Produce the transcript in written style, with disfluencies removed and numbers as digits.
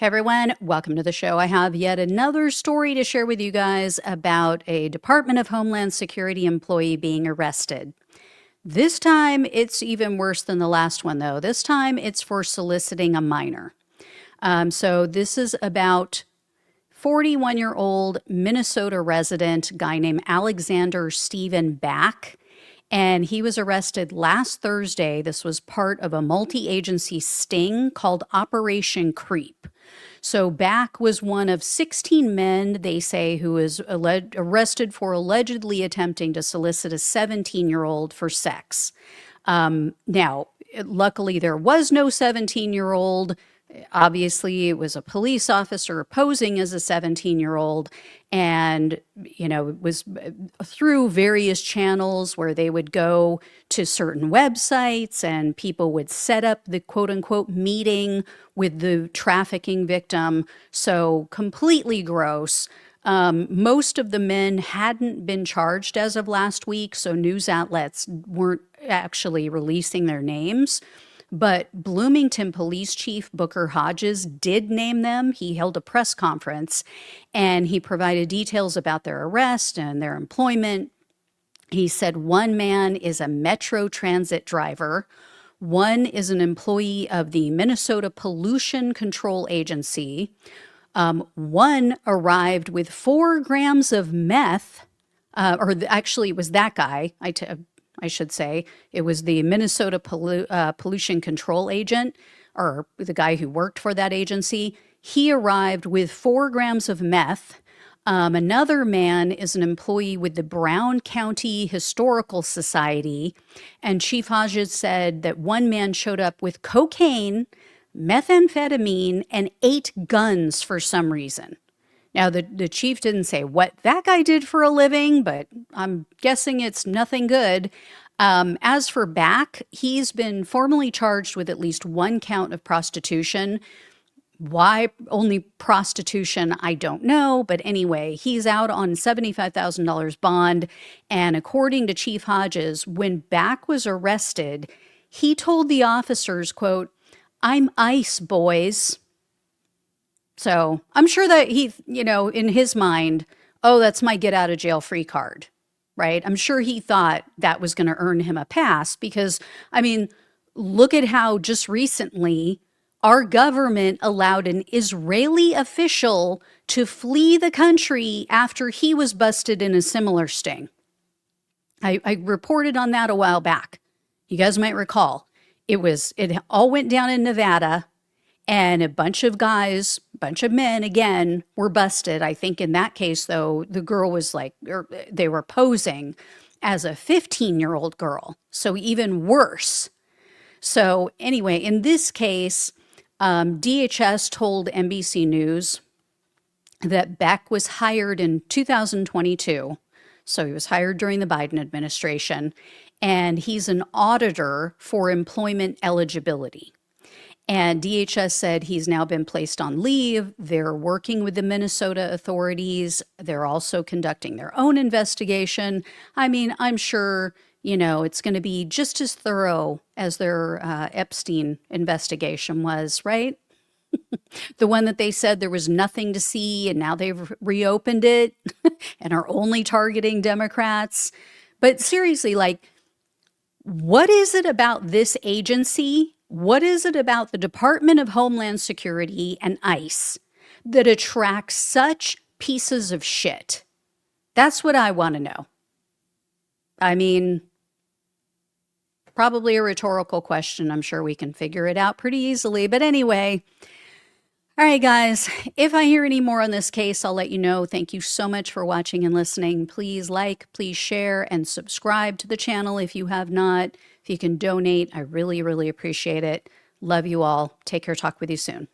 Hey everyone, welcome to the show. I have yet another story to share with you guys about a Department of Homeland Security employee being arrested. This time it's even worse than the last one, though. This time it's for soliciting a minor. So this is about 41-year-old Minnesota resident guy named Alexander Stephen Back. And he was arrested last Thursday. This was part of a multi-agency sting called Operation Creep. So Back was one of 16 men, they say, who was arrested for allegedly attempting to solicit a 17-year-old for sex. Now, luckily, there was no 17-year-old. Obviously, it was a police officer posing as a 17-year-old, and, it was through various channels where they would go to certain websites and people would set up the quote-unquote meeting with the trafficking victim. So completely gross. Most of the men hadn't been charged as of last week, so news outlets weren't actually releasing their names. But Bloomington Police Chief Booker Hodges did name them. He held a press conference and he provided details about their arrest and their employment. He said one man is a Metro Transit driver. One is an employee of the Minnesota Pollution Control Agency. One arrived with 4 grams of meth, actually it was that guy. I should say. It was the Minnesota Pollution Control Agent, or the guy who worked for that agency. He arrived with 4 grams of meth. Another man is an employee with the Brown County Historical Society. And Chief Hodges said that one man showed up with cocaine, methamphetamine, and 8 guns for some reason. Now, the chief didn't say what that guy did for a living, but I'm guessing it's nothing good. As for Back, he's been formally charged with at least 1 count of prostitution. Why only prostitution, I don't know. But anyway, he's out on $75,000 bond. And according to Chief Hodges, when Back was arrested, he told the officers, quote, "I'm ICE, boys." So I'm sure that he, in his mind, oh, that's my get out of jail free card, right? I'm sure he thought that was going to earn him a pass because, look at how just recently our government allowed an Israeli official to flee the country after he was busted in a similar sting. I reported on that a while back. You guys might recall. It all went down in Nevada. And a bunch of men, again, were busted. I think in that case, though, the girl was they were posing as a 15-year-old girl. So even worse. So anyway, in this case, DHS told NBC News that Beck was hired in 2022. So he was hired during the Biden administration. And he's an auditor for employment eligibility. And DHS said he's now been placed on leave. They're working with the Minnesota authorities. They're also conducting their own investigation. I'm sure, it's going to be just as thorough as their Epstein investigation was, right? The one that they said there was nothing to see, and now they've reopened it and are only targeting Democrats. But seriously, what is it about this agency? What is it about the Department of Homeland Security and ICE that attracts such pieces of shit? That's what I want to know. Probably a rhetorical question. I'm sure we can figure it out pretty easily. But anyway, all right, guys, if I hear any more on this case, I'll let you know. Thank you so much for watching and listening. Please please share, and subscribe to the channel if you have not. If you can donate, I really, really appreciate it. Love you all. Take care. Talk with you soon.